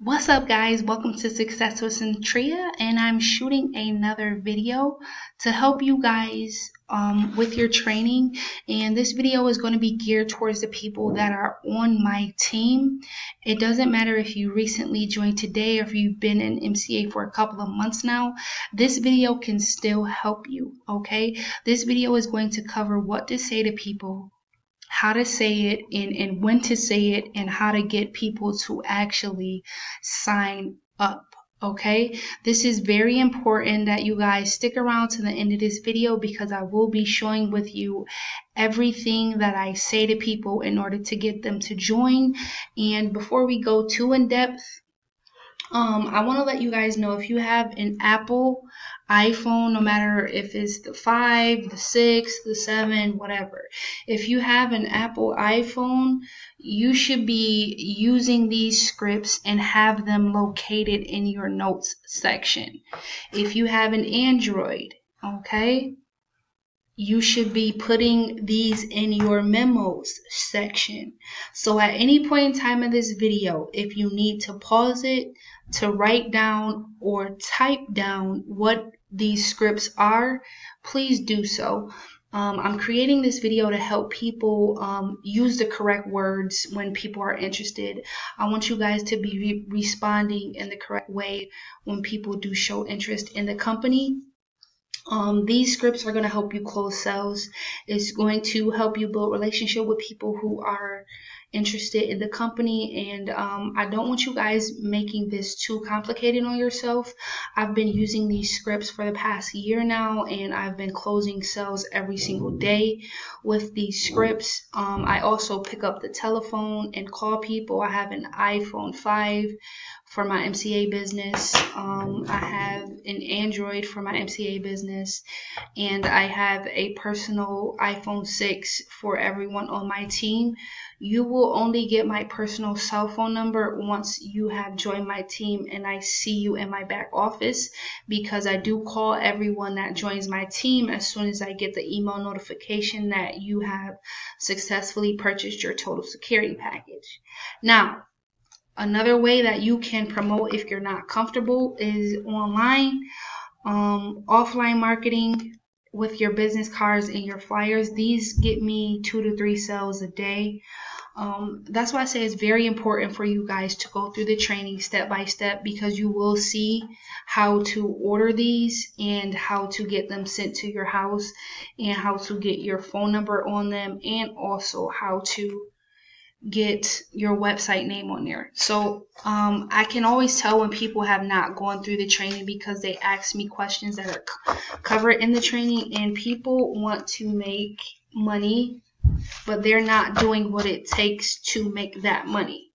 What's up, guys? Welcome to Success with Centria, and I'm shooting another video to help you guys with your training. And this video is going to be geared towards the people that are on my team. It doesn't matter if you recently joined today or if you've been in MCA for a couple of months now. This video can still help you, okay? This video is going to cover what to say to people, how to say it, and when to say it, and how to get people to actually sign up. Okay, this is very important that you guys stick around to the end of this video because I will be showing with you everything that I say to people in order to get them to join. And before we go too in depth, I want to let you guys know, if you have an Apple iPhone, no matter if it's the 5, the 6, the 7, whatever. If you have an Apple iPhone, you should be using these scripts and have them located in your notes section. If you have an Android, okay, you should be putting these in your memos section. So at any point in time in this video, if you need to pause it to write down or type down what these scripts are, please do so. I'm creating this video to help people use the correct words when people are interested. I want you guys to be responding in the correct way when people do show interest in the company. These scripts are going to help you close sales. It's going to help you build relationship with people who are interested in the company. And I don't want you guys making this too complicated on yourself. I've been using these scripts for the past year now, and I've been closing sales every single day with these scripts. I also pick up the telephone and call people. I have an iPhone 5 for my MCA business. I have an Android for my MCA business, and I have a personal iPhone 6 for everyone on my team. You will only get my personal cell phone number once you have joined my team and I see you in my back office, because I do call everyone that joins my team as soon as I get the email notification that you have successfully purchased your Total Security package. Now, another way that you can promote if you're not comfortable is online, offline marketing with your business cards and your flyers. These get me 2 to 3 sales a day. That's why I say it's very important for you guys to go through the training step by step, because you will see how to order these and how to get them sent to your house and how to get your phone number on them, and also how to get your website name on there. So I can always tell when people have not gone through the training, because they ask me questions that are covered in the training, and people want to make money, but they're not doing what it takes to make that money.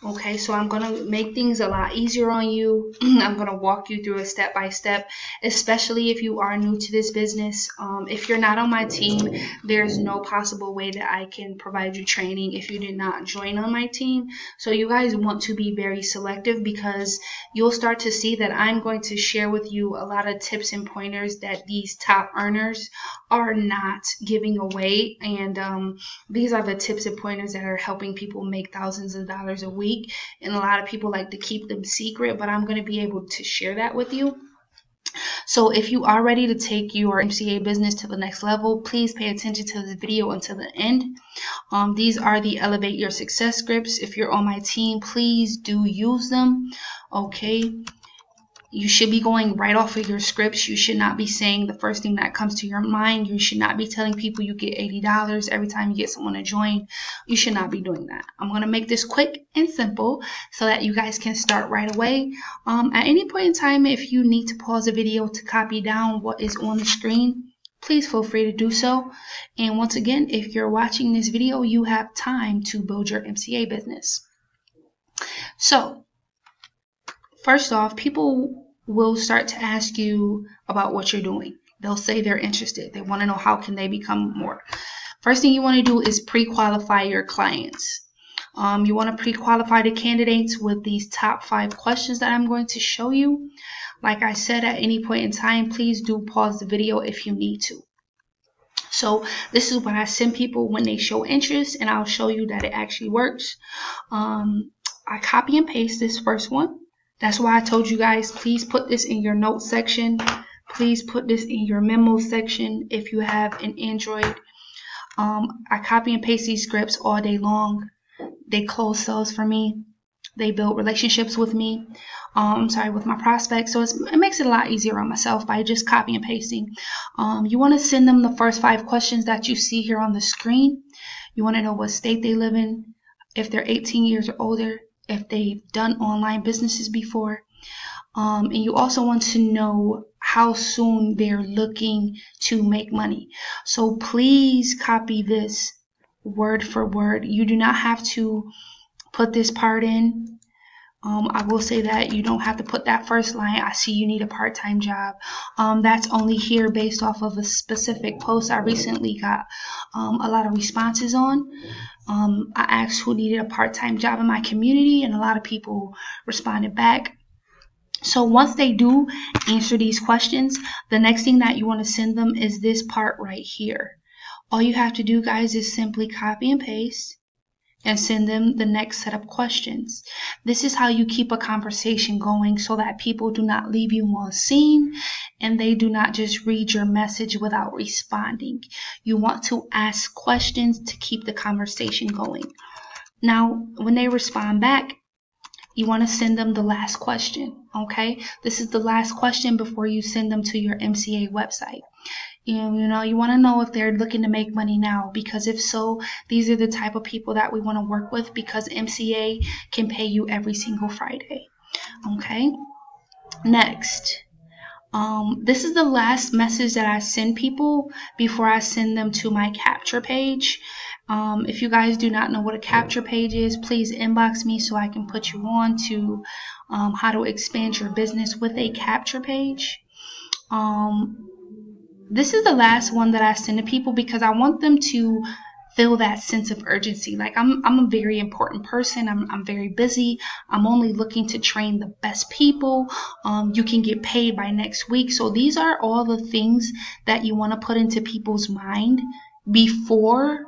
Okay, so I'm going to make things a lot easier on you. I'm going to walk you through it step by step, especially if you are new to this business. If you're not on my team, there's no possible way that I can provide you training if you did not join on my team. So you guys want to be very selective, because you'll start to see that I'm going to share with you a lot of tips and pointers that these top earners are not giving away. And these are the tips and pointers that are helping people make thousands of dollars a week. And a lot of people like to keep them secret, but I'm going to be able to share that with you. So if you are ready to take your MCA business to the next level, please pay attention to this video until the end. These are the Elevate Your Success scripts. If you're on my team, please do use them. Okay. You should be going right off of your scripts. You should not be saying the first thing that comes to your mind. You should not be telling people you get $80 every time you get someone to join. You should not be doing that. I'm going to make this quick and simple so that you guys can start right away. At any point in time, if you need to pause the video to copy down what is on the screen, please feel free to do so. And once again, if you're watching this video, you have time to build your MCA business. So, first off, people will start to ask you about what you're doing. They'll say they're interested. They want to know how can they become more. First thing you want to do is pre-qualify your clients. You want to pre-qualify the candidates with these top 5 questions that I'm going to show you. Like I said, at any point in time, please do pause the video if you need to. So this is what I send people when they show interest, and I'll show you that it actually works. I copy and paste this first one. That's why I told you guys, please put this in your notes section. Please put this in your memo section if you have an Android. I copy and paste these scripts all day long. They close sales for me. They build relationships with me. With my prospects. So it makes it a lot easier on myself by just copy and pasting. You want to send them the first 5 questions that you see here on the screen. You want to know what state they live in, if they're 18 years or older, if they've done online businesses before. And you also want to know how soon they're looking to make money. So please copy this word for word. You do not have to put this part in. I will say that you don't have to put that first line, I see you need a part-time job. That's only here based off of a specific post I recently got a lot of responses on. I asked who needed a part-time job in my community, and a lot of people responded back. So once they do answer these questions, the next thing that you want to send them is this part right here. All you have to do, guys, is simply copy and paste and send them the next set of questions. This is how you keep a conversation going so that people do not leave you on scene and they do not just read your message without responding. You want to ask questions to keep the conversation going. Now, when they respond back, you want to send them the last question, okay? This is the last question before you send them to your MCA website. You want to know if they're looking to make money now, because if so, these are the type of people that we want to work with, because MCA can pay you every single Friday, okay? Next, this is the last message that I send people before I send them to my capture page. If you guys do not know what a capture page is, please inbox me so I can put you on to how to expand your business with a capture page. This is the last one that I send to people because I want them to feel that sense of urgency. Like I'm a very important person. I'm very busy. I'm only looking to train the best people. You can get paid by next week. So these are all the things that you want to put into people's mind before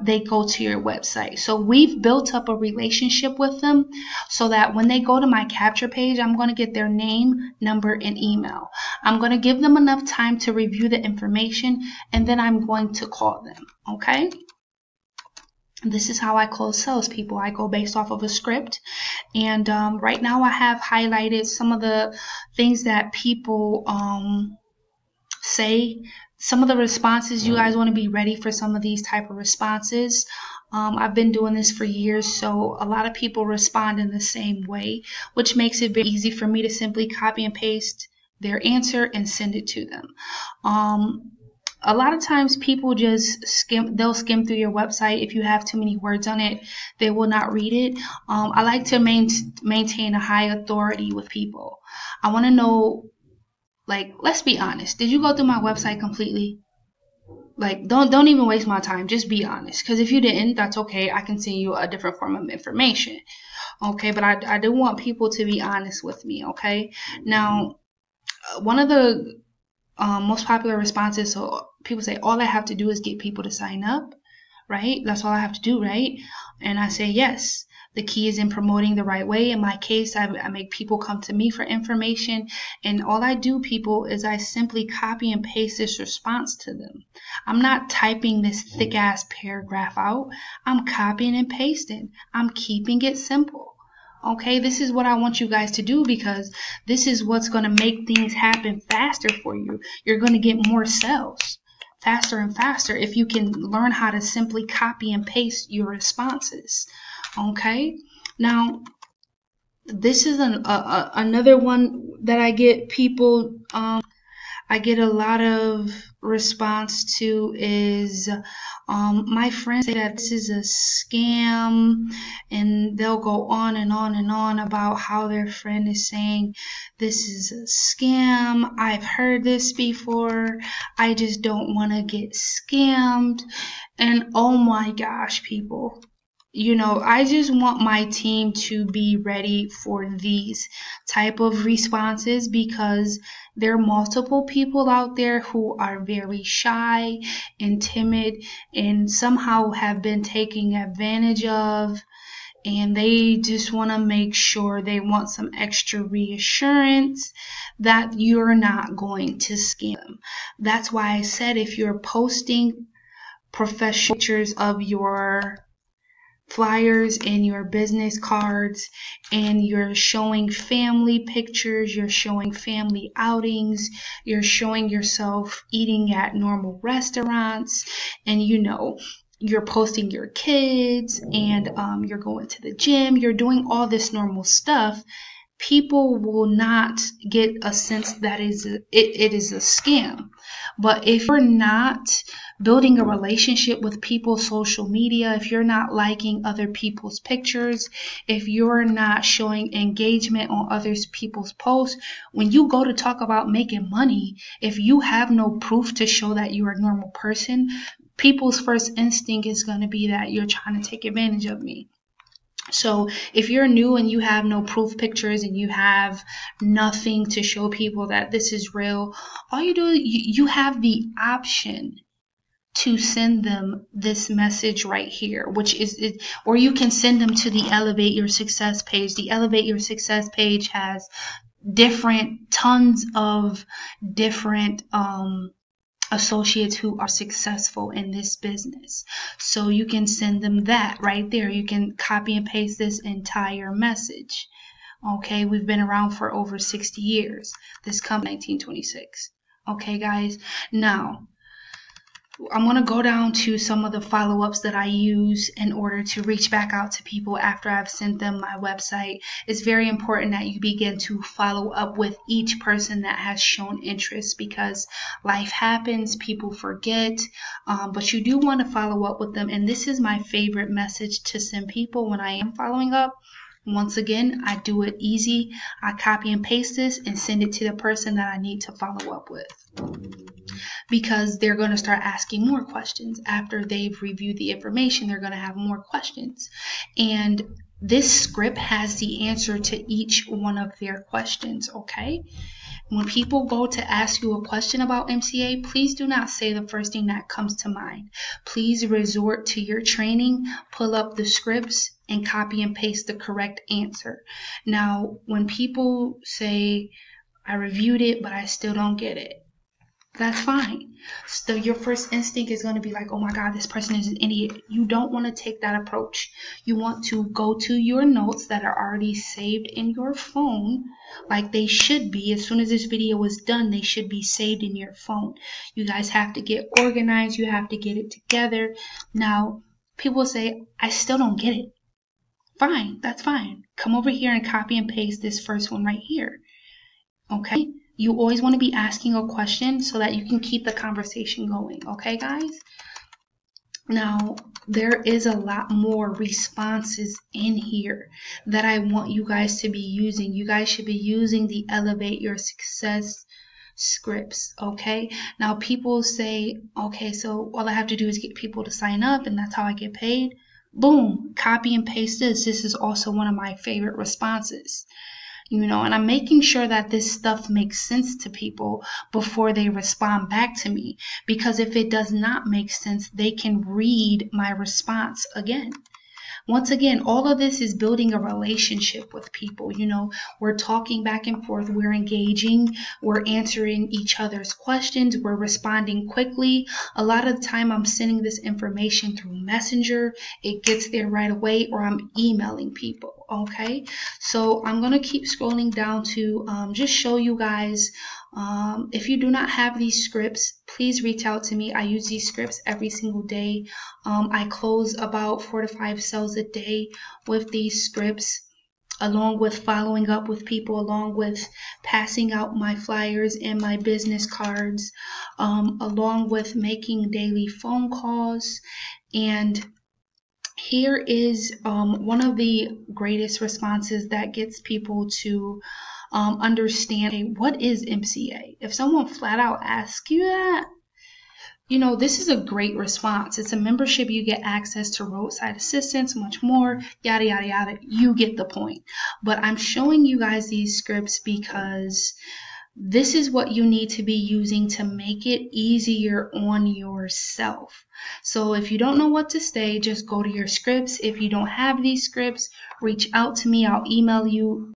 they go to your website. So we've built up a relationship with them so that when they go to my capture page, I'm going to get their name, number, and email. I'm going to give them enough time to review the information, and then I'm going to call them, okay? This is how I close salespeople. I go based off of a script, and right now I have highlighted some of the things that people say. Some of the responses, you guys want to be ready for some of these type of responses. I've been doing this for years, so a lot of people respond in the same way, which makes it very easy for me to simply copy and paste their answer and send it to them. A lot of times people just they'll skim through your website. If you have too many words on it, they will not read it. I like to maintain a high authority with people. I want to know, like, let's be honest. Did you go through my website completely? Like, don't even waste my time. Just be honest. Because if you didn't, that's okay. I can send you a different form of information. Okay, but I do want people to be honest with me. Okay. Now, one of the most popular responses, so people say, all I have to do is get people to sign up, right? That's all I have to do, right? And I say, yes. The key is in promoting the right way. In my case, I make people come to me for information, and all I do, people, is I simply copy and paste this response to them. I'm not typing this thick ass paragraph out. I'm copying and pasting. I'm keeping it simple. Okay, this is what I want you guys to do, because this is what's going to make things happen faster for you. You're going to get more sales faster and faster if you can learn how to simply copy and paste your responses. Okay, now this is another one that I get people, I get a lot of response to is my friends say that this is a scam, and they'll go on and on and on about how their friend is saying this is a scam. I've heard this before. I just don't want to get scammed. And oh my gosh, people. I just want my team to be ready for these type of responses, because there are multiple people out there who are very shy and timid and somehow have been taken advantage of. and they just want to make sure, they want some extra reassurance that you're not going to scam them. That's why I said, if you're posting professional pictures of your flyers and your business cards, and you're showing family pictures, you're showing family outings, you're showing yourself eating at normal restaurants, and you're posting your kids, and you're going to the gym, you're doing all this normal stuff, people will not get a sense that it is a scam. But if you're not building a relationship with people's social media, if you're not liking other people's pictures, if you're not showing engagement on other people's posts, when you go to talk about making money, if you have no proof to show that you're a normal person, people's first instinct is going to be that you're trying to take advantage of me. So if you're new and you have no proof pictures and you have nothing to show people that this is real, all you do, you have the option to send them this message right here, which is it, or you can send them to the Elevate Your Success page. The Elevate Your Success page has tons of different associates who are successful in this business. So you can send them that right there. You can copy and paste this entire message. Okay, we've been around for over 60 years. This company 1926. Okay, guys. Now, I'm going to go down to some of the follow-ups that I use in order to reach back out to people after I've sent them my website. It's very important that you begin to follow up with each person that has shown interest, because life happens, people forget, but you do want to follow up with them. And this is my favorite message to send people when I am following up. Once again, I do it easy. I copy and paste this and send it to the person that I need to follow up with, because they're going to start asking more questions. After they've reviewed the information, they're going to have more questions. And this script has the answer to each one of their questions, okay? When people go to ask you a question about MCA, please do not say the first thing that comes to mind. Please resort to your training, pull up the scripts, and copy and paste the correct answer. Now, when people say, I reviewed it, but I still don't get it, that's fine. So your first instinct is going to be like, oh my God, this person is an idiot. You don't want to take that approach. You want to go to your notes that are already saved in your phone, like they should be. As soon as this video is done, they should be saved in your phone. You guys have to get organized. You have to get it together. Now, people say, I still don't get it. Fine, that's fine. Come over here and copy and paste this first one right here. Okay? You always want to be asking a question so that you can keep the conversation going. Okay, guys? Now, there is a lot more responses in here that I want you guys to be using. You guys should be using the Elevate Your Success scripts, okay? Now, people say, okay, so all I have to do is get people to sign up and that's how I get paid. Boom, copy and paste this. This is also one of my favorite responses. And I'm making sure that this stuff makes sense to people before they respond back to me. Because if it does not make sense, they can read my response again. Once again, all of this is building a relationship with people. We're talking back and forth, we're engaging, we're answering each other's questions, we're responding quickly. A lot of the time I'm sending this information through Messenger. It gets there right away, or I'm emailing people, okay? So I'm going to keep scrolling down to just show you guys. If you do not have these scripts, please reach out to me. I use these scripts every single day. I close about 4 to 5 sales a day with these scripts, along with following up with people, along with passing out my flyers and my business cards, along with making daily phone calls. And here is one of the greatest responses that gets people to understand, hey, what is MCA? If someone flat out asks you that, this is a great response. It's a membership. You get access to roadside assistance, much more, yada, yada, yada. You get the point. But I'm showing you guys these scripts because This is what you need to be using to make it easier on yourself. So if you don't know what to say, just go to your scripts. If you don't have these scripts, reach out to me. I'll email you